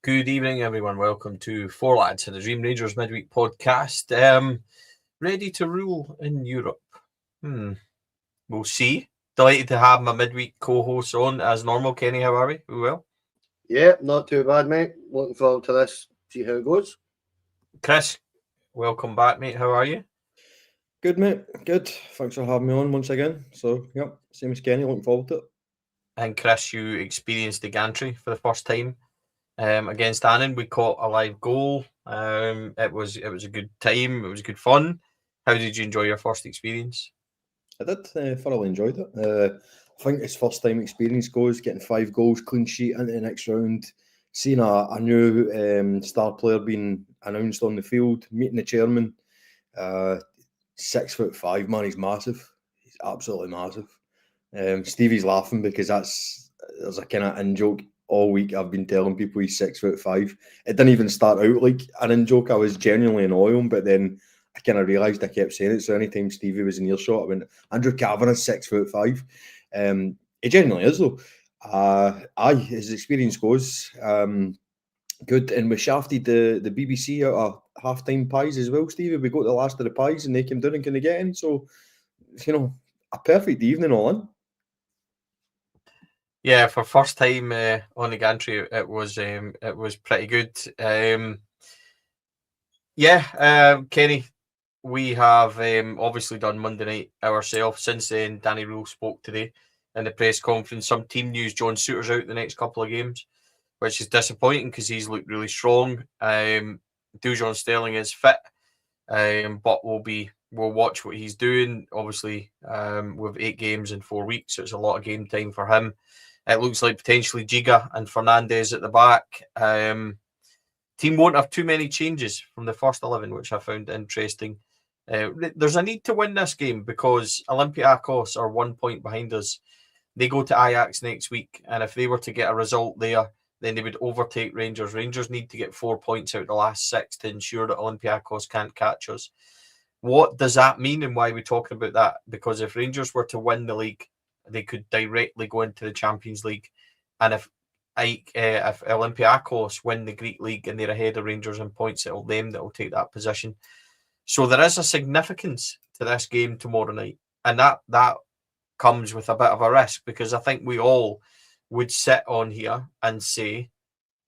Good evening, everyone. Welcome to Four Lads and the Dream Rangers midweek podcast. Ready to rule in Europe? We'll see. Delighted to have my midweek co-host on as normal. Kenny, how are we? We well? Yeah, not too bad, mate. Looking forward to this. See how it goes. Chris, welcome back, mate. How are you? Good, mate. Good. Thanks for having me on once again. So, yep, same as Kenny. Looking forward to it. And Chris, you experienced the gantry for the first time against Annan. We caught a live goal. It was a good time. It was good fun. How did you enjoy your first experience? I did thoroughly enjoyed it. I think it's first time experience goes, getting 5 goals, clean sheet into the next round, seeing a new star player being announced on the field, meeting the chairman. 6'5", man, he's massive. He's absolutely massive. Stevie's laughing because there's a kind of in joke all week. I've been telling people he's 6'5". It didn't even start out like an in joke. I was genuinely annoying him, but then I kind of realised I kept saying it. So anytime Stevie was in earshot, I went, Andrew Kavanagh, 6'5". He genuinely is though. His experience goes good, and we shafted the BBC out of half-time pies as well, Stevie. We got the last of the pies and they came down and couldn't get in. So, a perfect evening all in. Yeah, for first time on the gantry, it was pretty good. Kenny, we have obviously done Monday night ourselves. Since then, Danny Röhl spoke today in the press conference. Some team news: John Souttar's out the next couple of games, which is disappointing because he's looked really strong. Dujon Sterling is fit, but we'll watch what he's doing. Obviously, with 8 games in 4 weeks, so it's a lot of game time for him. It looks like potentially Giga and Fernandez at the back. Team won't have too many changes from the first 11, which I found interesting. There's a need to win this game because Olympiacos are 1 point behind us. They go to Ajax next week, and if they were to get a result there, then they would overtake Rangers. Rangers need to get 4 points out of the last 6 to ensure that Olympiacos can't catch us. What does that mean, and why are we talking about that? Because if Rangers were to win the league, they could directly go into the Champions League. And if Olympiacos win the Greek league and they're ahead of Rangers in points, it'll them that will take that position. So there is a significance to this game tomorrow night, and that comes with a bit of a risk, because I think we all would sit on here and say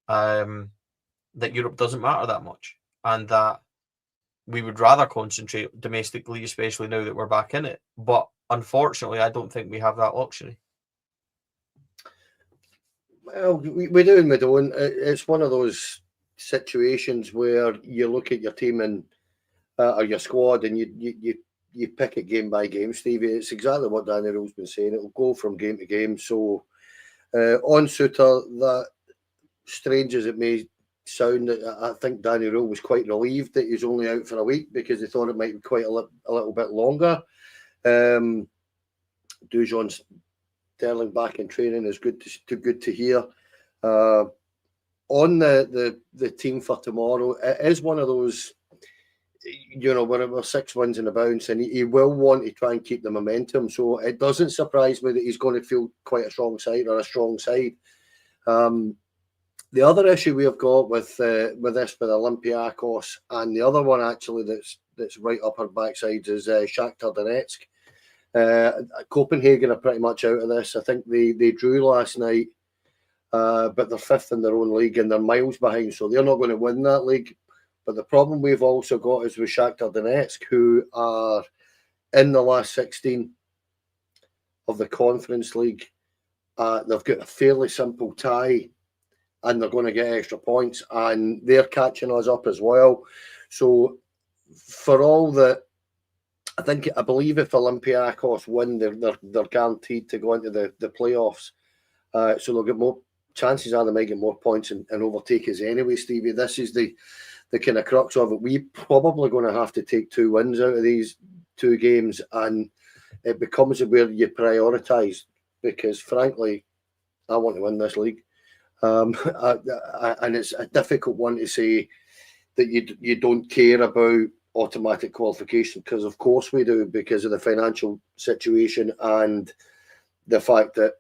that Europe doesn't matter that much, and that we would rather concentrate domestically, especially now that we're back in it. But unfortunately, I don't think we have that luxury. Well, we do and we don't. It's one of those situations where you look at your team and or your squad, and you pick it game by game, Stevie. It's exactly what Danny Röhl's been saying. It'll go from game to game. So on Souttar, that strange as it may sound, I think Danny Röhl was quite relieved that he's only out for a week, because he thought it might be quite a little bit longer. Dujon Sterling back in training is good to hear. On the team for tomorrow, it is one of those, when it was 6 wins in a bounce, and he will want to try and keep the momentum. So it doesn't surprise me that he's going to feel quite a strong side or a strong side. The other issue we have got with this with Olympiacos, and the other one actually that's right up our backsides, is Shakhtar Donetsk. Copenhagen are pretty much out of this. I think they drew last night, but they're 5th in their own league and they're miles behind, so they're not going to win that league. But the problem we've also got is with Shakhtar Donetsk, who are in the last 16 of the Conference League. They've got a fairly simple tie, and they're going to get extra points, and they're catching us up as well. So for all that, I believe if Olympiacos win, they're guaranteed to go into the playoffs. So they'll get more chances. They might get more points and overtake us anyway, Stevie. This is the kind of crux of it. We're probably going to have to take 2 wins out of these 2 games, and it becomes where you prioritise, because frankly, I want to win this league. And it's a difficult one to say that you don't care about automatic qualification, because of course we do, because of the financial situation and the fact that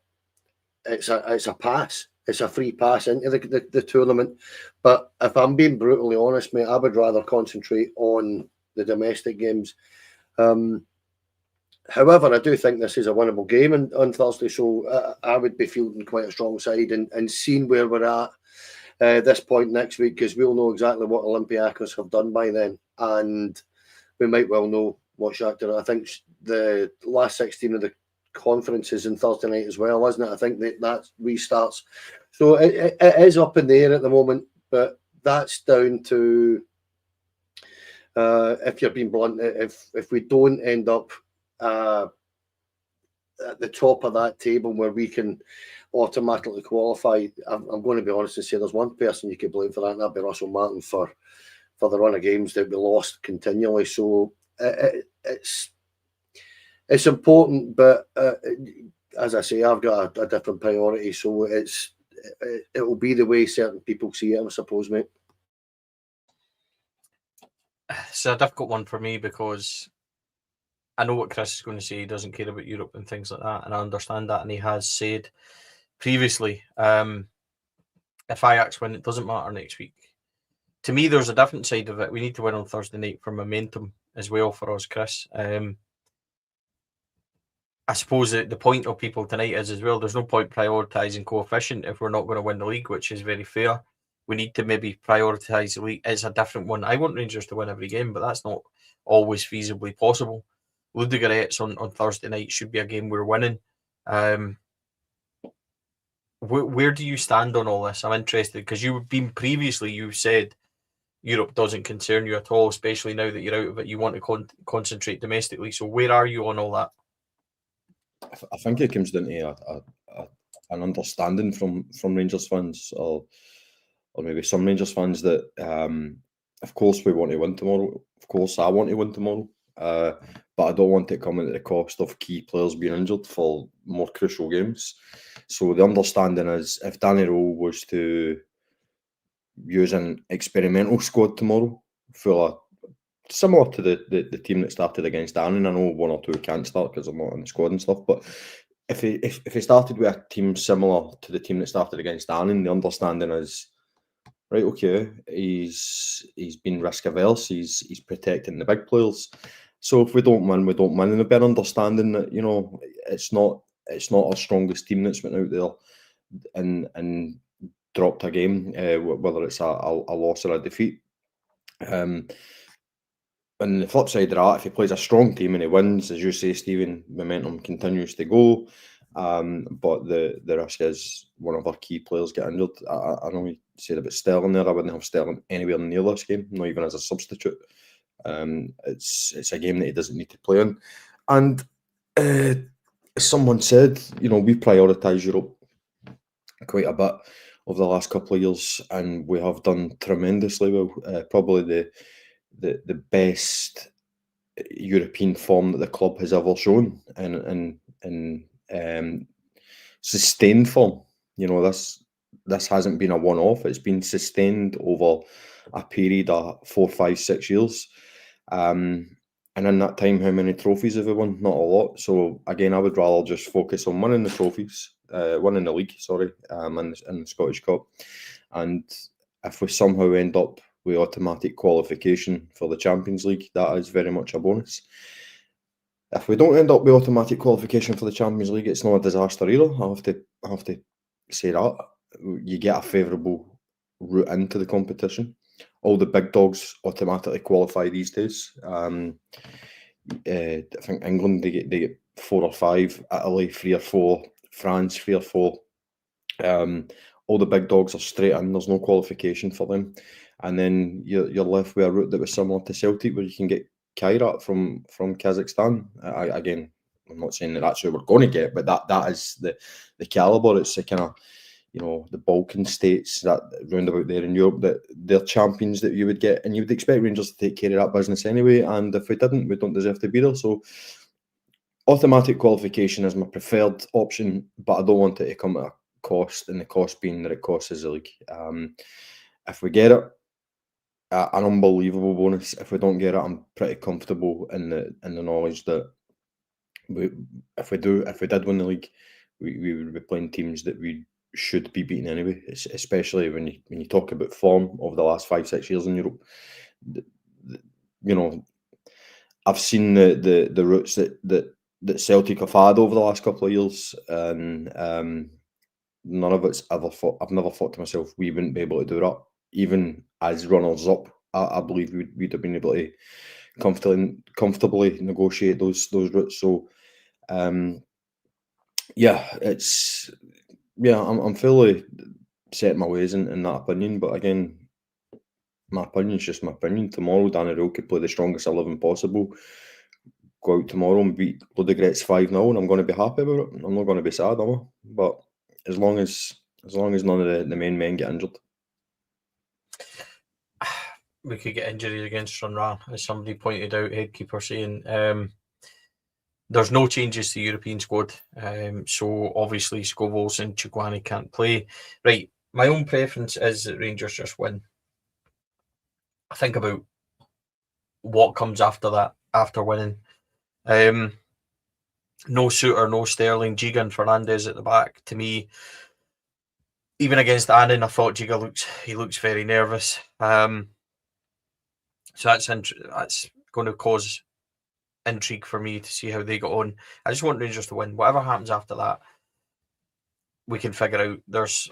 it's a pass. it's a free pass into the tournament. But if I'm being brutally honest, mate, I would rather concentrate on the domestic games. However, I do think this is a winnable game on Thursday, so I would be fielding quite a strong side and seeing where we're at this point next week, because we'll know exactly what Olympiacos have done by then, and we might well know what Shakhtar. I think the last 16 of the conference is on Thursday night as well, isn't it? I think that restarts. So it is up in the air at the moment, but that's down to, if you're being blunt, if we don't end up at the top of that table where we can automatically qualify, I'm going to be honest and say there's one person you could blame for that, and that'd be Russell Martin for the run of games that we lost continually. So it's important, but as I say, I've got a different priority, so it will be the way certain people see it, I suppose, mate. It's a difficult one for me because I know what Chris is going to say. He doesn't care about Europe and things like that, and I understand that. And he has said previously, if Ajax win, it doesn't matter next week. To me, there's a different side of it. We need to win on Thursday night for momentum as well for us, Chris. I suppose that the point of people tonight is as well, there's no point prioritising coefficient if we're not going to win the league, which is very fair. We need to maybe prioritise the league. It's a different one. I want Rangers to win every game, but that's not always feasibly possible. Ludogorets on Thursday night should be a game we're winning. Where do you stand on all this? I'm interested because you've said Europe doesn't concern you at all, especially now that you're out of it. You want to concentrate domestically. So where are you on all that? I think it comes down to an understanding from Rangers fans, or maybe some Rangers fans that, of course, we want to win tomorrow. Of course, I want to win tomorrow. But I don't want it coming at the cost of key players being injured for more crucial games. So the understanding is, if Danny Rohl was to use an experimental squad tomorrow, similar to the team that started against Annan, I know one or two can't start because they're not in the squad and stuff, but if he started with a team similar to the team that started against Annan, the understanding is, right, okay, he's been risk averse, he's protecting the big players. So if we don't win, we don't win. And a bit understanding that, you know, it's not our strongest team that's went out there and dropped a game, whether it's a loss or a defeat. And the flip side of that, if he plays a strong team and he wins, as you say, Stephen, momentum continues to go. But the risk is one of our key players get injured. I know you said about Sterling there. I wouldn't have Sterling anywhere near this game, not even as a substitute. It's a game that he doesn't need to play in. And someone said, you know, we prioritise Europe quite a bit over the last couple of years, and we have done tremendously well. Probably the best European form that the club has ever shown, and sustained form. You know, this hasn't been a one-off. It's been sustained over a period of 4, 5, 6 years. And in that time, how many trophies have we won? Not a lot. So again, I would rather just focus on winning the trophies, winning the league, and the Scottish Cup. And if we somehow end up with automatic qualification for the Champions League, that is very much a bonus. If we don't end up with automatic qualification for the Champions League, it's not a disaster either. I have to say that. You get a favourable route into the competition. All the big dogs automatically qualify these days. I think England, they get 4 or 5, Italy 3 or 4, France 3 or 4. All the big dogs are straight in. There's no qualification for them, and then you're left with a route that was similar to Celtic, where you can get Kairat from Kazakhstan. Again, I'm not saying that that's who we're going to get, but that is the calibre. It's the kind of, you know, the Balkan states that round about there in Europe, that they're champions that you would get, and you would expect Rangers to take care of that business anyway. And if we didn't, we don't deserve to be there. So automatic qualification is my preferred option, but I don't want it to come at a cost, and the cost being that it costs us the league. If we get it, an unbelievable bonus. If we don't get it, I'm pretty comfortable in the knowledge that if we did win the league, we would be playing teams that we should be beaten anyway, especially when you talk about form over the last 5-6 years in Europe. You know, I've seen the routes that Celtic have had over the last couple of years, and none of it's ever thought. I've never thought to myself we wouldn't be able to do that. Even as runners up, I believe we'd have been able to comfortably negotiate those routes. So, I'm fully set in my ways in that opinion. But again, my opinion is just my opinion. Tomorrow, Danny Röhl could play the strongest 11 possible, go out tomorrow and beat Ludogorets 5-0, and I'm going to be happy about it. I'm not going to be sad, am I? But as long as none of the main men get injured. We could get injuries against Stranraer, as somebody pointed out, Headkeeper saying there's no changes to the European squad. So obviously Scovilles and Chugwani can't play. Right, my own preference is that Rangers just win. I think about what comes after that, after winning. No Suter, no Sterling, Giga and Fernandez at the back. To me, even against Annan, I thought Giga looks very nervous. So that's going to cause intrigue for me to see how they got on. I just want Rangers to win. Whatever happens after that, we can figure out. There's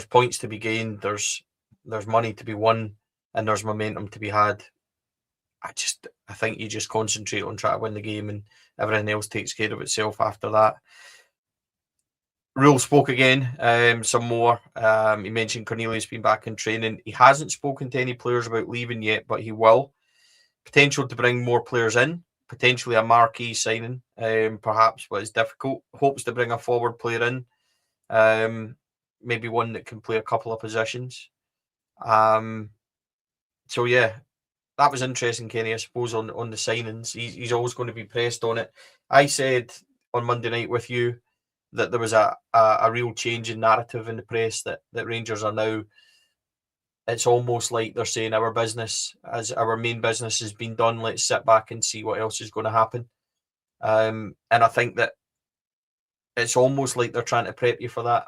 points to be gained. There's money to be won, and there's momentum to be had. I think you just concentrate on trying to win the game, and everything else takes care of itself after that. Röhl spoke again, some more. He mentioned Cornelius being back in training. He hasn't spoken to any players about leaving yet, but he will. Potential to bring more players in, potentially a marquee signing, perhaps, but it's difficult. Hopes to bring a forward player in, maybe one that can play a couple of positions. So yeah, that was interesting, Kenny, I suppose, on the signings. He's always going to be pressed on it. I said on Monday night with you that there was a real change in narrative in the press, that Rangers are now, it's almost like they're saying our main business has been done, let's sit back and see what else is going to happen. And I think that it's almost like they're trying to prep you for that.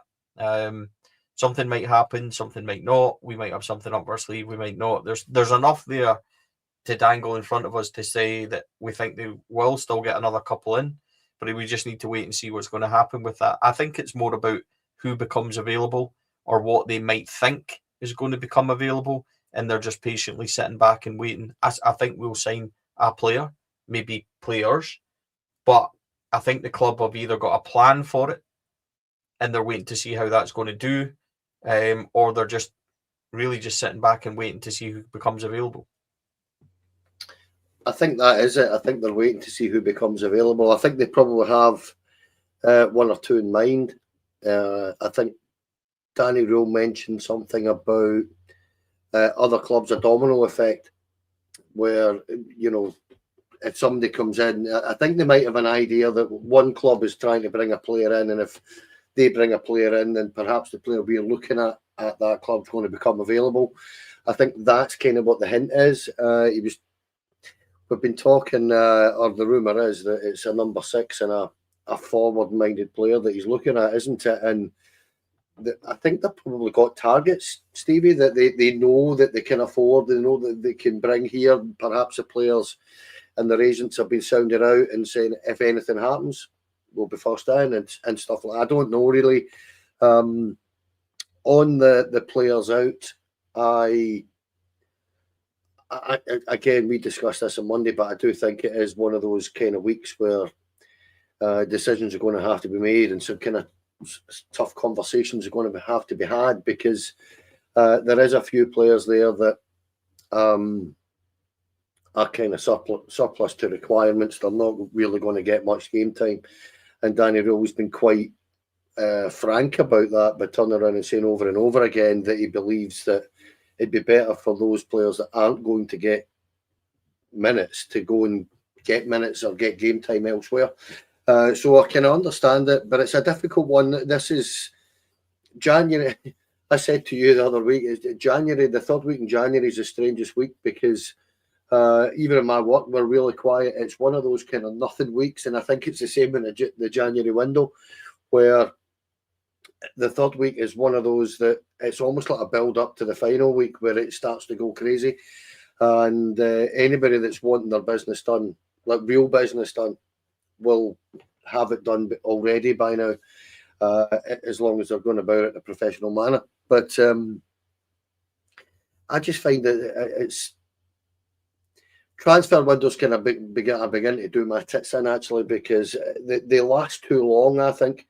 Something might happen, something might not. We might have something up our sleeve, we might not. There's enough there to dangle in front of us to say that we think they will still get another couple in, but we just need to wait and see what's going to happen with that. I think it's more about who becomes available or what they might think is going to become available, and they're just patiently sitting back and waiting. I think we'll sign a player, maybe players, but I think the club have either got a plan for it and they're waiting to see how that's going to do, or they're just really just sitting back and waiting to see who becomes available. I think that is it. I think they're waiting to see who becomes available. I think they probably have one or two in mind. I think Danny Röhl mentioned something about other clubs, a domino effect, where, if somebody comes in, I think they might have an idea that one club is trying to bring a player in, and if they bring a player in, then perhaps the player we're looking at that club's going to become available. I think that's kind of what the hint is. We've been talking, or the rumour is that it's a number 6 and a forward-minded player that he's looking at, isn't it? And I think they've probably got targets, Stevie, that they know that they can afford, they know that they can bring here. Perhaps the players and their agents have been sounded out and saying, if anything happens, we'll be first in and stuff like that. I don't know, really. On the players out, again, we discussed this on Monday, but I do think it is one of those kind of weeks where decisions are going to have to be made, and some kind of tough conversations are going to have to be had, because there is a few players there that are kind of surplus to requirements. They're not really going to get much game time, and Danny Röhl's been quite frank about that, by turning around and saying over and over again that he believes that it'd be better for those players that aren't going to get minutes to go and get minutes or get game time elsewhere. So I can understand it, but it's a difficult one. This is January. I said to you the other week, January, the third week in January is the strangest week, because even in my work, we're really quiet. It's one of those kind of nothing weeks, and I think it's the same in the January window, where the third week is one of those that it's almost like a build up to the final week where it starts to go crazy. And anybody that's wanting their business done, like real business done, will have it done already by now, as long as they're going about it in a professional manner. But I just find that it's transfer windows kind of begin to do my tits in, actually, because they last too long, I think.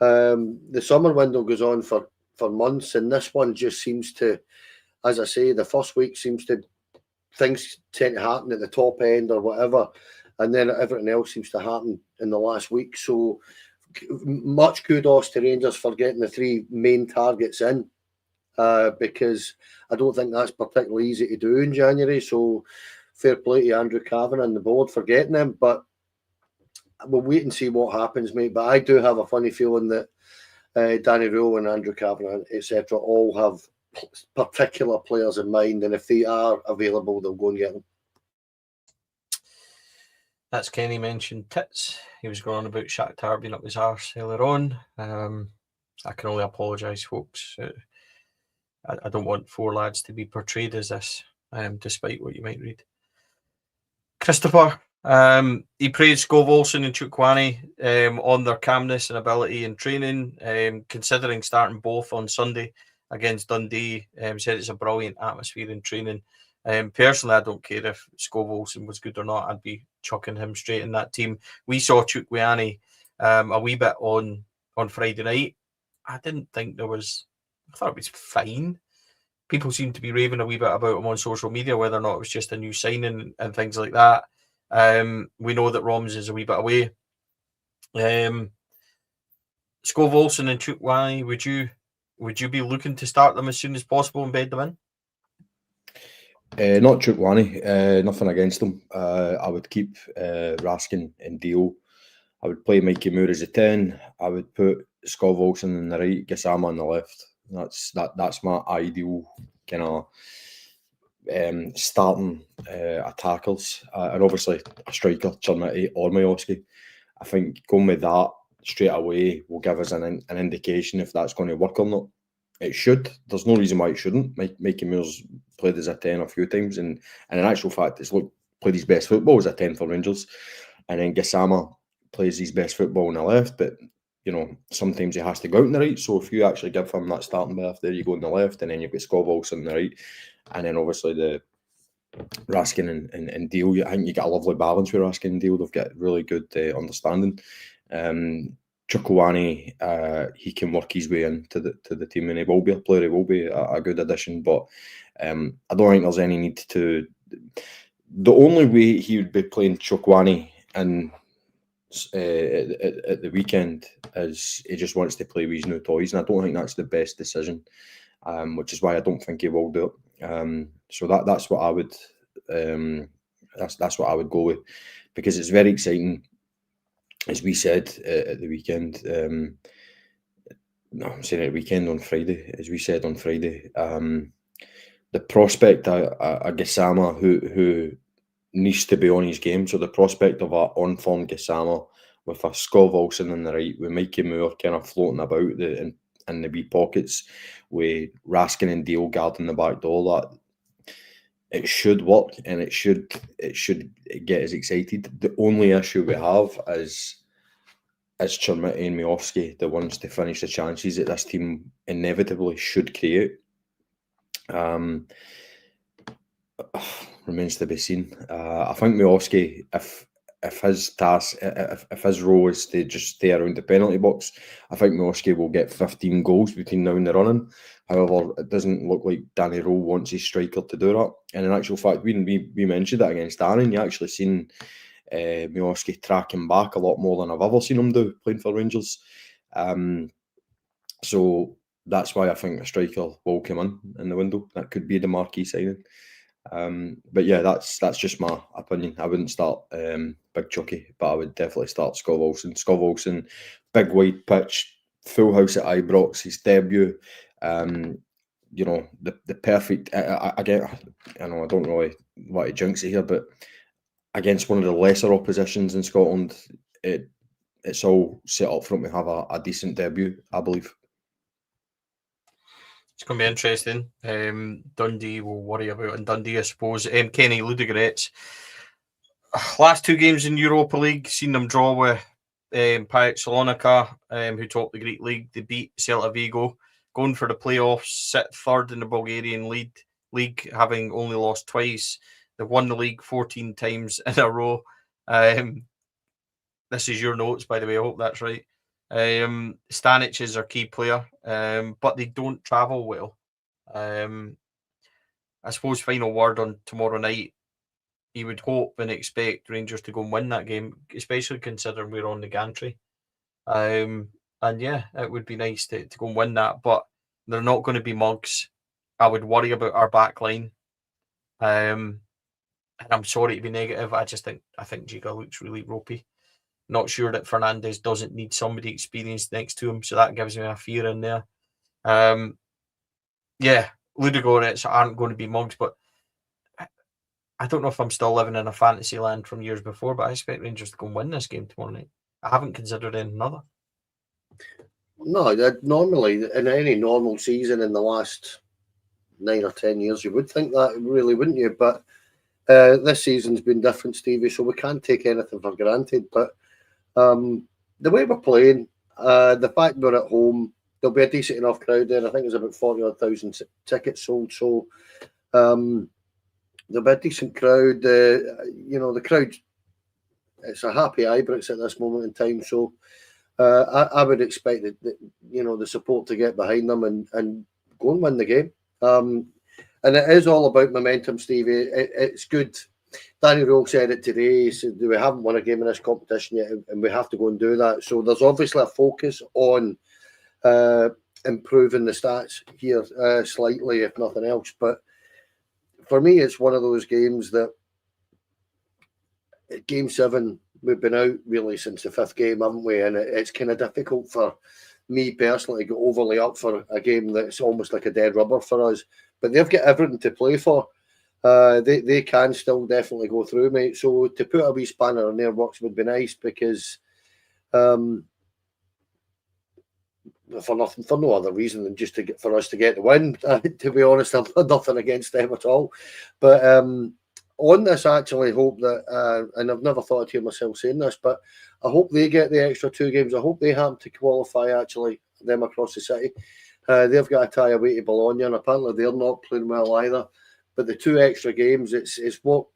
The summer window goes on for months, and this one just seems to, as I say, the first week seems to, things tend to happen at the top end or whatever, and then everything else seems to happen in the last week. So much kudos to Rangers for getting the 3 main targets in, because I don't think that's particularly easy to do in January. So fair play to Andrew Cavan and the board for getting them, but we'll wait and see what happens, mate. But I do have a funny feeling that Danny Röhl and Andrew Cavan, etc., all have particular players in mind, and if they are available, they'll go and get them. That's Kenny mentioned tits. He was going on about Shakhtar being up his arse earlier on. I can only apologise, folks. I don't want 4 lads to be portrayed as this, despite what you might read. Christopher, he praised Skov Olsen and Chukwani on their calmness and ability in training, considering starting both on Sunday against Dundee. Said it's a brilliant atmosphere in training. Personally, I don't care if Skov Olsen was good or not. I'd be chucking him straight in that team. We saw Chukwani a wee bit on Friday night. I didn't think there was... I thought it was fine. People seem to be raving a wee bit about him on social media, whether or not it was just a new signing and things like that. We know that Roms is a wee bit away. Skov Olsen and Chukwani, would you be looking to start them as soon as possible and bed them in? Not Chukwani, nothing against them. I would keep Raskin and Dio. I would play Mikey Moore as a 10. I would put Skov Olsen on the right, Gassama on the left. That's my ideal kind of starting attackers, and obviously a striker, Chernity or Miovski. I think going with that straight away will give us an indication if that's going to work or not. It should. There's no reason why it shouldn't. Mikey Moore's played as a 10 a few times, and in actual fact, it's played his best football as a 10 for Rangers. And then Gassama plays his best football on the left, but you know, sometimes he has to go out on the right. So if you actually give him that starting berth there, you go on the left, and then you've got Skov Olsen on the right, and then obviously the Raskin and Deal. I think you get a lovely balance with Raskin and Deal. They've got really good understanding. Chukwani, he can work his way into the team, and he will be a player. He will be a good addition, but I don't think there's any need to. The only way he would be playing Chukwani and at the weekend is he just wants to play with his new toys, and I don't think that's the best decision, which is why I don't think he will do it. So that's what I would that's what I would go with, because it's very exciting, as we said at the weekend. No, I'm saying at the weekend on Friday, as we said on Friday, the prospect of Gassama who needs to be on his game. So the prospect of a on-form Gassama with a Skov Olsen on the right, with Mikey Moore kind of floating about in the wee pockets, with Raskin and Deal guarding the back door, that it should work, and it should get us excited. The only issue we have is Chernity and Miovski, the ones to finish the chances that this team inevitably should create. Remains to be seen. I think Miovski, if his task, if his role is to just stay around the penalty box, I think Miovski will get 15 goals between now and the running. However, it doesn't look like Danny Rohl wants his striker to do that. And in actual fact, we mentioned that against Darren, you actually seen Miovski tracking back a lot more than I've ever seen him do playing for Rangers. So that's why I think a striker will come in the window. That could be the marquee signing. But yeah, that's just my opinion. I wouldn't start Big Chucky, but I would definitely start Skov Olsen. Skov Olsen, big wide pitch, full house at Ibrox, his debut. You know, the perfect. Again, I know I don't really want to jinx it here, but against one of the lesser oppositions in Scotland, it's all set up for him to have a decent debut, I believe. It's going to be interesting. Dundee will worry about in Dundee, I suppose. Kenny Ludogorets. Last 2 games in Europa League, seen them draw with Piraeus Salonika, who topped the Greek league. They beat Celta Vigo, going for the playoffs, sit third in the Bulgarian league, having only lost twice. They've won the league 14 times in a row. This is your notes, by the way. I hope that's right. Stanic is our key player, but they don't travel well. I suppose final word on tomorrow night. You would hope and expect Rangers to go and win that game, especially considering we're on the gantry. And yeah, it would be nice to go and win that, but they're not going to be mugs. I would worry about our back line. And I'm sorry to be negative. I think Giga looks really ropey. Not sure that Fernandes doesn't need somebody experienced next to him, so that gives me a fear in there. Yeah, Ludogorets aren't going to be mugs, but I don't know if I'm still living in a fantasy land from years before, but I expect Rangers to go and win this game tomorrow night. I haven't considered anything other. No, normally in any normal season in the last 9 or 10 years, you would think that, really, wouldn't you? But this season's been different, Stevie, so we can't take anything for granted. But the way we're playing, the fact we're at home, there'll be a decent enough crowd there. I think there's about 40,000 tickets sold, so there'll be a decent crowd. The crowd, it's a happy Ibrox at this moment in time, so I would expect that the support to get behind them and go and win the game. And it is all about momentum, Stevie. It's good. Danny Röhl said it today. He said we haven't won a game in this competition yet, and we have to go and do that. So there's obviously a focus on improving the stats here slightly, if nothing else. But for me, it's one of those games that Game 7, we've been out really since the 5th game, haven't we? And it's kind of difficult for me personally to get overly up for a game that's almost like a dead rubber for us. But they've got everything to play for. They can still definitely go through, mate. So to put a wee spanner in their works would be nice, because for no other reason than just for us to get the win. To be honest, I've got nothing against them at all. But on this, I actually hope that, and I've never thought I'd hear myself saying this, but I hope they get the extra 2 games. I hope they happen to qualify, actually, them across the city. They've got a tie away to Bologna, and apparently they're not playing well either. But the 2 extra games, it's what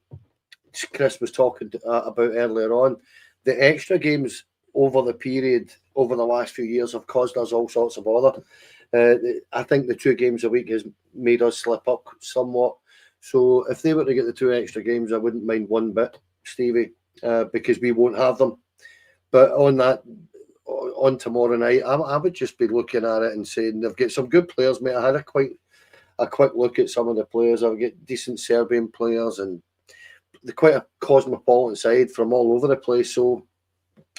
Chris was talking about earlier on. The extra games over the period, over the last few years, have caused us all sorts of bother. I think the 2 games a week has made us slip up somewhat. So if they were to get the 2 extra games, I wouldn't mind one bit, Stevie, because we won't have them. But on tomorrow night, I would just be looking at it and saying they've got some good players, mate. I had a quick look at some of the players. I've got decent Serbian players, and they're quite a cosmopolitan side from all over the place. So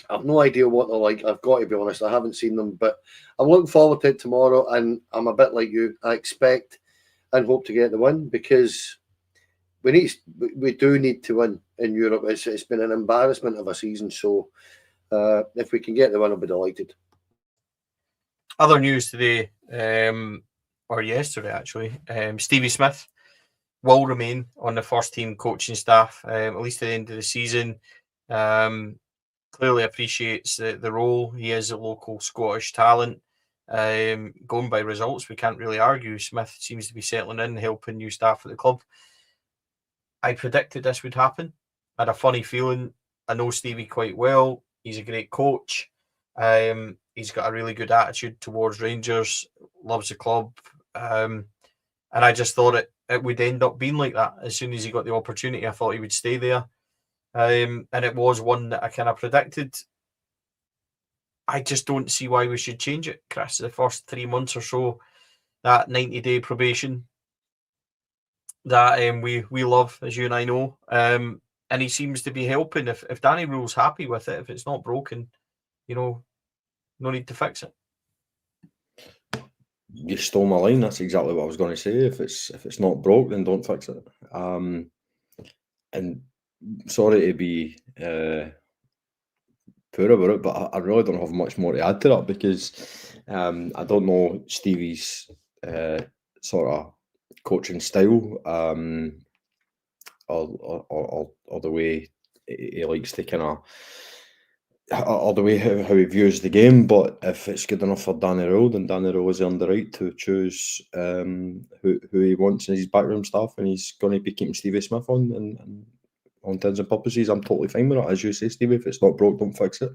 I've no idea what they're like. I've got to be honest, I haven't seen them, but I'm looking forward to it tomorrow. And I'm a bit like you. I expect and hope to get the win, because we do need to win in Europe. It's been an embarrassment of a season. So if we can get the win, I'll be delighted. Other news today, or yesterday actually, Stevie Smith will remain on the first team coaching staff, at least at the end of the season. Clearly appreciates the role. He is a local Scottish talent. Going by results, we can't really argue. Smith seems to be settling in, helping new staff at the club. I predicted this would happen. I had a funny feeling. I know Stevie quite well. He's a great coach. He's got a really good attitude towards Rangers, loves the club. And I just thought it would end up being like that. As soon as he got the opportunity, I thought he would stay there. And it was one that I kind of predicted. I just don't see why we should change it, Chris. The first 3 months or so, that 90-day probation that we love, as you and I know. And he seems to be helping. If Danny Röhl's happy with it, if it's not broken, no need to fix it. You stole my line. That's exactly what I was going to say. If it's not broke, then don't fix it. And sorry to be poor about it, but I really don't have much more to add to that, because I don't know Stevie's sort of coaching style, or the way he likes to kind of, or the way how he views the game. But if it's good enough for Danny Röhl, then Danny Röhl is earned the right to choose who he wants in his backroom staff, and he's going to be keeping Stevie Smith on, and on intents and purposes, I'm totally fine with it. As you say, Stevie, if it's not broke, don't fix it.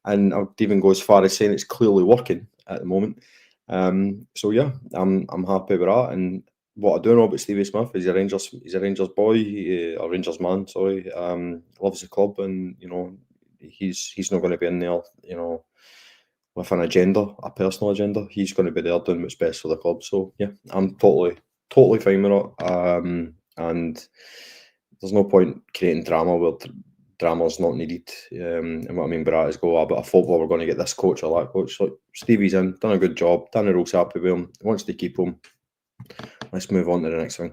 And I'd even go as far as saying it's clearly working at the moment. So yeah, I'm happy with that. And what I do know about Stevie Smith is he's a Rangers boy, a Rangers man. Sorry, loves the club, and he's not going to be in there, with an agenda, a personal agenda. He's going to be there doing what's best for the club. So yeah, I'm totally fine with it. And there's no point creating drama where drama's not needed. And what I mean by that is but I thought we were going to get this coach or that coach. Like, Stevie's in, done a good job. Danny Röhl's happy with him. He wants to keep him. Let's move on to the next thing.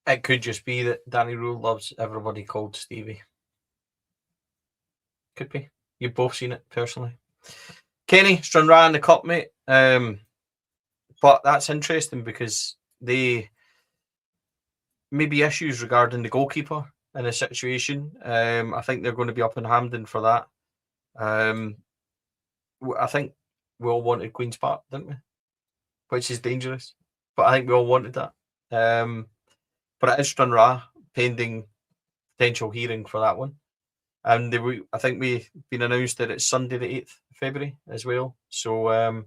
It could just be that Danny Röhl loves everybody called Stevie. Could be. You've both seen it personally. Kenny, Stranraer in the cup, mate. But that's interesting because they maybe issues regarding the goalkeeper in a situation. I think they're going to be up in Hampden for that. I think we all wanted Queen's Park, didn't we? Which is dangerous, but I think we all wanted that. But it is Stranraer pending potential hearing for that one. And I think we've been announced that it's Sunday the 8th of February as well. So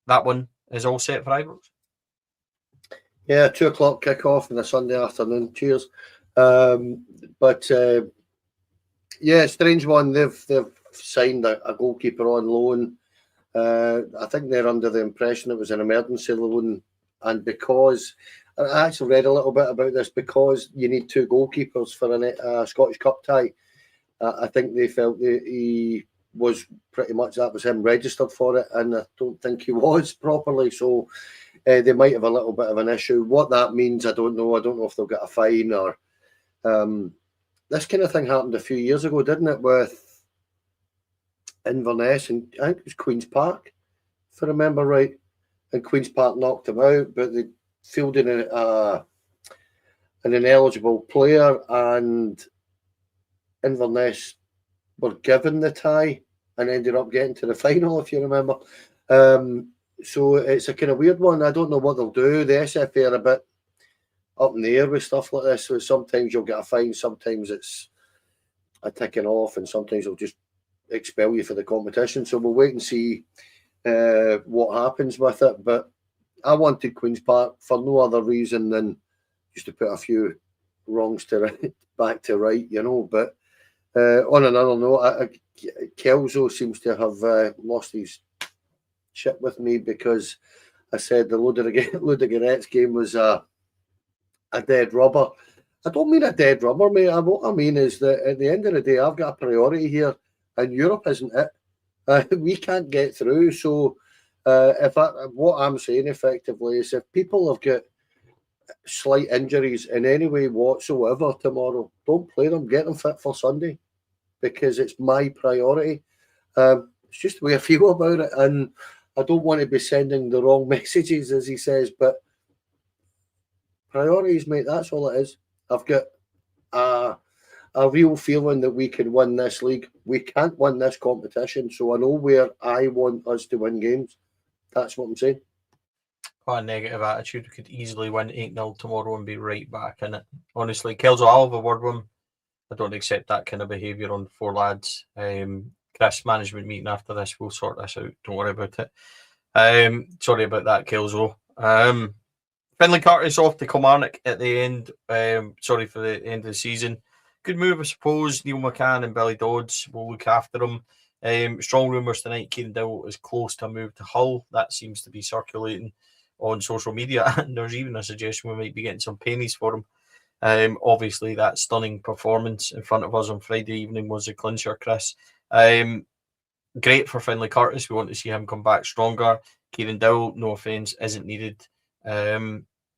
that one is all set for Ibrox. Yeah, 2:00 kick-off on a Sunday afternoon. Cheers. But strange one. They've signed a goalkeeper on loan. I think they're under the impression it was an emergency loan, and because I actually read a little bit about this, because you need two goalkeepers for a Scottish Cup tie. I think they felt that he was pretty much, that was him registered for it, and I don't think he was properly. So they might have a little bit of an issue. What that means, I don't know. I don't know if they'll get a fine or this kind of thing happened a few years ago, didn't it, with Inverness, and I think it was Queen's Park, if I remember right. And Queen's Park knocked him out, but they fielded an ineligible player, and Inverness were given the tie and ended up getting to the final, if you remember. So it's a kind of weird one. I don't know what they'll do. The SFA are a bit up in the air with stuff like this. So sometimes you'll get a fine, sometimes it's a ticking off, and sometimes they'll just expel you for the competition. So we'll wait and see what happens with it. But I wanted Queen's Park for no other reason than just to put a few wrongs back to right, But on another note, Kelso seems to have lost his shit with me, because I said the Ludogorets game was a dead rubber. I don't mean a dead rubber, mate. What I mean is that at the end of the day, I've got a priority here, and Europe isn't it. We can't get through. So what I'm saying effectively is, if people have got slight injuries in any way whatsoever tomorrow, don't play them. Get them fit for Sunday, because it's my priority. It's just the way I feel about it, and I don't want to be sending the wrong messages, as he says, but priorities, mate, that's all it is. I've got a real feeling that we can win this league. We can't win this competition, so I know where I want us to win games. That's what I'm saying. Quite a negative attitude. We could easily win 8-0 tomorrow and be right back in it. Honestly, Kelso, I'll have a word with him. I don't accept that kind of behaviour on four lads. Chris, management meeting after this, we'll sort this out. Don't worry about it. Sorry about that, Kelso. Finlay Curtis off to Kilmarnock at the end. Sorry for the end of the season. Good move, I suppose. Neil McCann and Billy Dodds will look after him. Strong rumours tonight, Kieran Dowell is close to a move to Hull. That seems to be circulating on social media. And there's even a suggestion we might be getting some pennies for him. Obviously, that stunning performance in front of us on Friday evening was a clincher, Chris. Great for Finlay Curtis. We want to see him come back stronger. Kieran Dowell, no offence, isn't needed.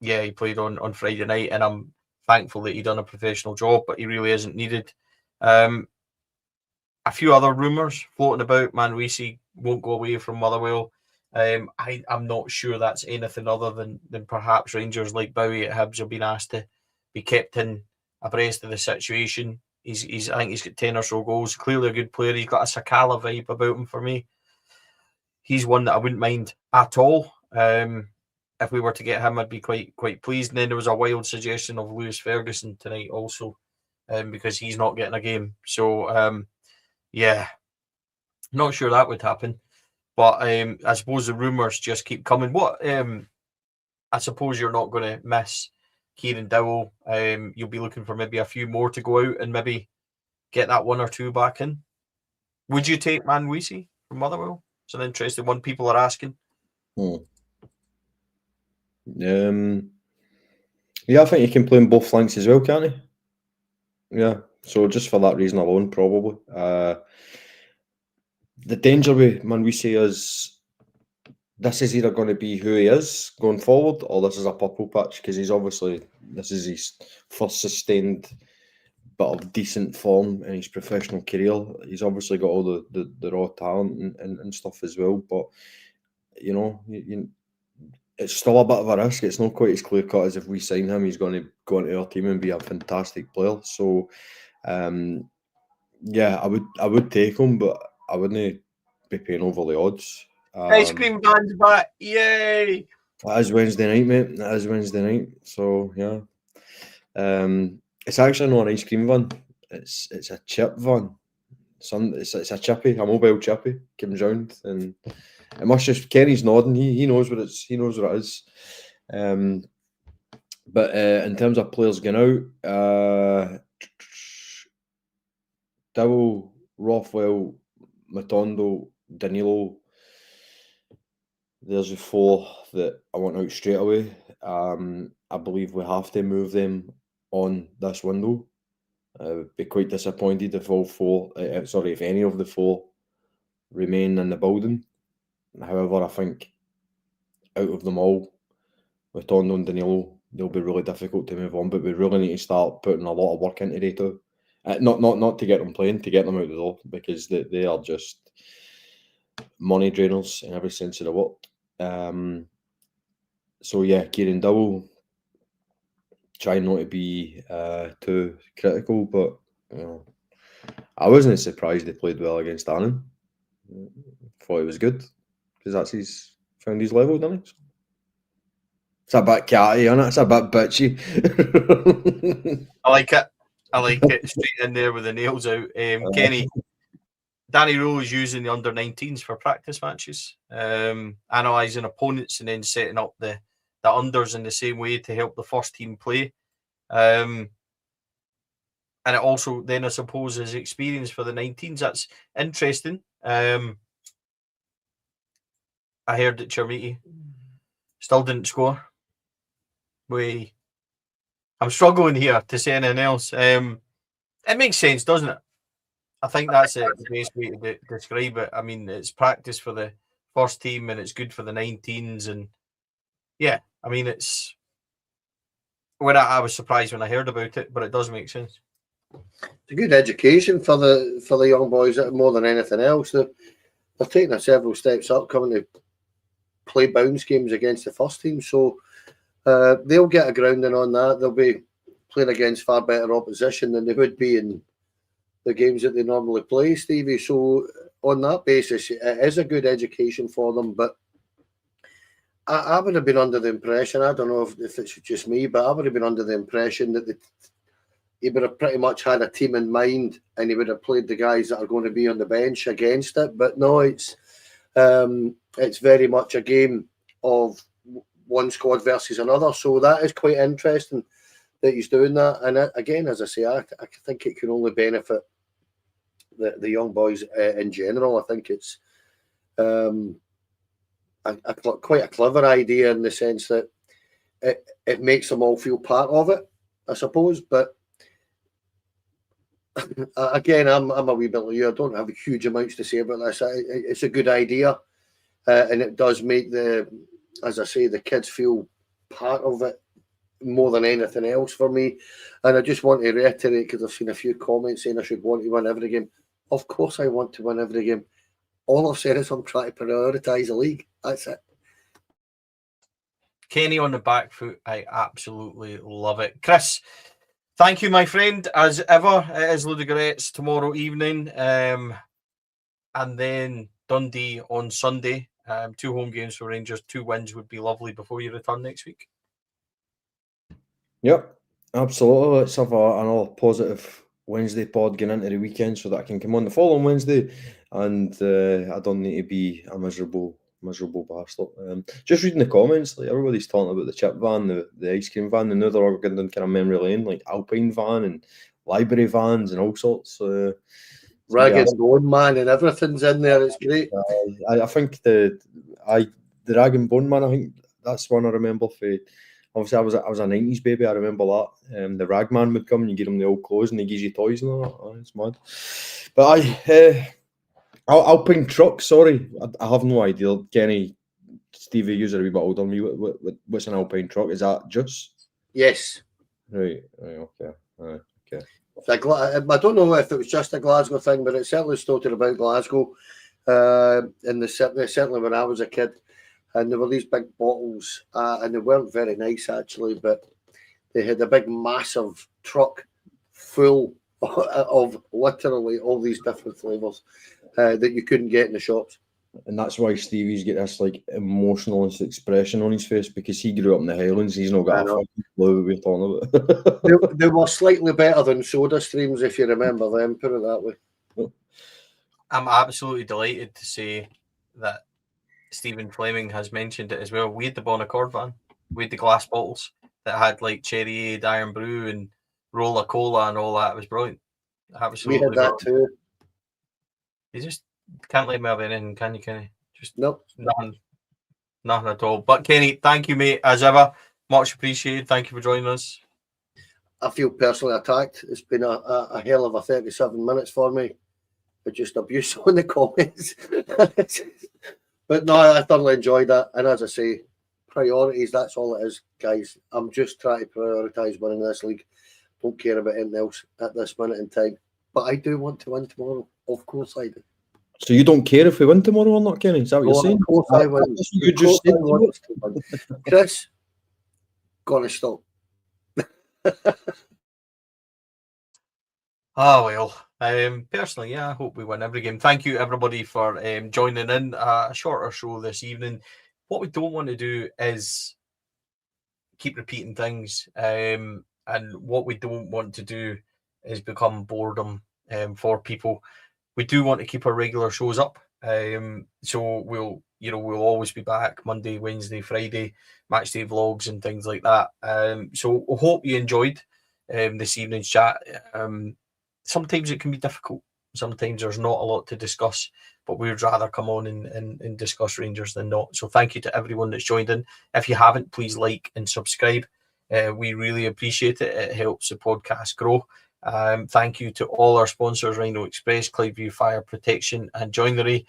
He played on Friday night, and I'm thankful that he done a professional job, but he really isn't needed. A few other rumours floating about. Manwisi won't go away from Motherwell. I'm not sure that's anything other than perhaps Rangers, like Bowie at Hibs, have been asked to be kept in abreast of the situation. He's I think he's got 10 or so goals. Clearly a good player. He's got a Sakala vibe about him for me. He's one that I wouldn't mind at all. If we were to get him, I'd be quite pleased. And then there was a wild suggestion of Lewis Ferguson tonight also, because he's not getting a game. So yeah, not sure that would happen. But I suppose the rumours just keep coming. What I suppose you're not going to miss Kieran Dowell. You'll be looking for maybe a few more to go out and maybe get that one or two back in. Would you take Manwisi from Motherwell? It's an interesting one. People are asking. Yeah, I think he can play on both flanks as well, can't he? Yeah, so just for that reason alone, probably. The danger with Manwisi is this is either going to be who he is going forward, or this is a purple patch, because this is his first sustained bit of decent form in his professional career. He's obviously got all the raw talent and stuff as well, but it's still a bit of a risk. It's not quite as clear cut as if we sign him, he's going to go into our team and be a fantastic player. So, yeah, I would take him, but I wouldn't be paying over the odds. Ice cream van's back! Yay! That is Wednesday night, mate. That is Wednesday night. So yeah, it's actually not an ice cream van. It's a chip van. It's a chippy, a mobile chippy comes round, and it must just. Kenny's nodding. He knows what it is. But in terms of players going out, Dowell, Rothwell, Matondo, Danilo. There's the four that I want out straight away. I believe we have to move them on this window. Be quite disappointed if if any of the four remain in the building. However, I think out of them all, with Tondo and Danilo, they'll be really difficult to move on. But we really need to start putting a lot of work into Reto. Not to get them playing, to get them out the door, because they are just money drainers in every sense of the word. So yeah, Kieran Dowell, trying not to be too critical, but I wasn't surprised he played well against Annan. Thought he was good, because he's found his level, didn't he? It's a bit catty, isn't it? It's a bit bitchy. I like it. Straight in there with the nails out. Kenny, Danny Rohl is using the under-19s for practice matches, analysing opponents and then setting up the unders in the same way to help the first team play. And it also then, I suppose, is experience for the 19s. That's interesting. I heard that Chermiti still didn't score. I'm struggling here to say anything else. It makes sense, doesn't it? I think that's the best way to describe it. I mean, it's practice for the first team and it's good for the 19s. And yeah, I mean, it's when I was surprised when I heard about it, but it does make sense. It's a good education for the young boys more than anything else. They're taking several steps up, coming to play bounce games against the first team. So they'll get a grounding on that. They'll be playing against far better opposition than they would be in the games that they normally play, Stevie. So on that basis, it is a good education for them. But I would have been under the impression, I don't know if it's just me, but I would have been under the impression that he would have pretty much had a team in mind and he would have played the guys that are going to be on the bench against it. But no, it's very much a game of one squad versus another. So that is quite interesting that he's doing that. And again, as I say, I think it can only benefit the young boys in general. I think it's quite a clever idea in the sense that it makes them all feel part of it, I suppose. But again, I'm a wee bit like you. I don't have huge amounts to say about this. It's a good idea, and it does make as I say, the kids feel part of it more than anything else for me. And I just want to reiterate, because I've seen a few comments saying I should want to win every game. Of course I want to win every game. All I've said is I'm trying to prioritise the league. That's it. Kenny on the back foot. I absolutely love it. Chris, thank you, my friend. As ever, it is Ludogorets tomorrow evening. And then Dundee on Sunday. 2 home games for Rangers. 2 wins would be lovely before you return next week. Yep, absolutely. Let's have another positive Wednesday pod going into the weekend so that I can come on the following Wednesday and I don't need to be a miserable bastard. Just reading the comments, like everybody's talking about the chip van, the ice cream van, and now they're all going down kind of memory lane, like Alpine van and library vans and all sorts. Rag and Bone Man and everything's in there. It's great. I think the Rag and Bone Man, I think that's one I remember for. Obviously, I was a 90s baby. I remember that. The rag man would come and you give him the old clothes and he gives you toys and all that. Oh, it's mad. But Alpine truck. Sorry, I have no idea. Kenny, Stevie, you're a wee bit older than me. What's an Alpine truck? Is that just? Yes. Right. Okay. Okay. I don't know if it was just a Glasgow thing, but it certainly started about Glasgow. Certainly when I was a kid. And there were these big bottles, and they weren't very nice actually, but they had a big, massive truck full of literally all these different flavours that you couldn't get in the shops. And that's why Stevie's got this like emotional expression on his face because he grew up in the Highlands. He's not got a fucking clue what we're talking about. they were slightly better than Soda Streams, if you remember them. Put it that way. I'm absolutely delighted to say that Stephen Fleming has mentioned it as well. We had the Bon Accord van. We had the glass bottles that had like Cherry Aid, Iron Brew, and Roller Cola and all that. It was brilliant. Absolutely. We had that too. You just can't let me have anything, can you, Kenny? Just nope. Nothing at all. But Kenny, thank you, mate, as ever. Much appreciated. Thank you for joining us. I feel personally attacked. It's been a hell of a 37 minutes for me. But just abuse on the comments. But no, I thoroughly enjoyed that. And as I say, priorities, that's all it is, guys. I'm just trying to prioritise winning this league. Don't care about anything else at this minute in time. But I do want to win tomorrow. Of course I do. So you don't care if we win tomorrow or not, Kenny? Is that what you're saying? Of course I win. You just said to win. Chris, gotta stop. Well. Personally, yeah, I hope we win every game. Thank you, everybody, for joining in. A shorter show this evening. What we don't want to do is keep repeating things, and what we don't want to do is become boredom for people. We do want to keep our regular shows up, so we'll always be back Monday, Wednesday, Friday, match day vlogs and things like that. So I hope you enjoyed this evening's chat. Sometimes it can be difficult. Sometimes there's not a lot to discuss, but we would rather come on and discuss Rangers than not. So thank you to everyone that's joined in. If you haven't, please like and subscribe. We really appreciate it. It helps the podcast grow. Thank you to all our sponsors, Rhino Express, Clydeview Fire Protection and Joinery,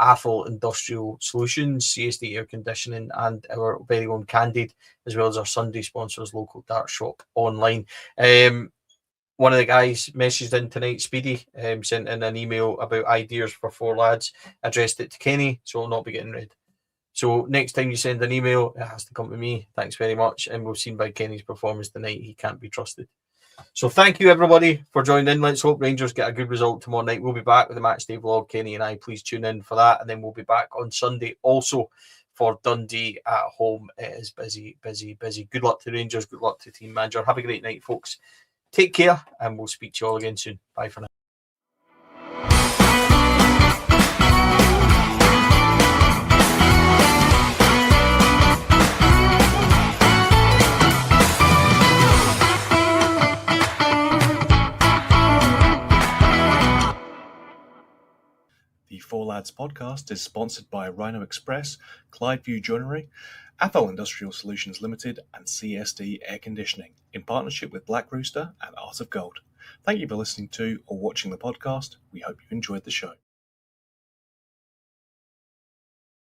Athol Industrial Solutions, CSD Air Conditioning, and our very own Candid, as well as our Sunday sponsors, Local Dart Shop Online. One of the guys messaged in tonight, Speedy, sent in an email about ideas for 4 lads, addressed it to Kenny, so it'll not be getting read. So next time you send an email, it has to come to me. Thanks very much. And we've seen by Kenny's performance tonight, he can't be trusted. So thank you, everybody, for joining in. Let's hope Rangers get a good result tomorrow night. We'll be back with the match day vlog, Kenny and I. Please tune in for that. And then we'll be back on Sunday also for Dundee at home. It is busy, busy, busy. Good luck to Rangers. Good luck to team manager. Have a great night, folks. Take care, and we'll speak to you all again soon. Bye for now. The Four Lads podcast is sponsored by Rhino Express, Clydeview Joinery, Athol Industrial Solutions Limited, and CSD Air Conditioning, in partnership with Black Rooster and Art of Gold. Thank you for listening to or watching the podcast. We hope you enjoyed the show.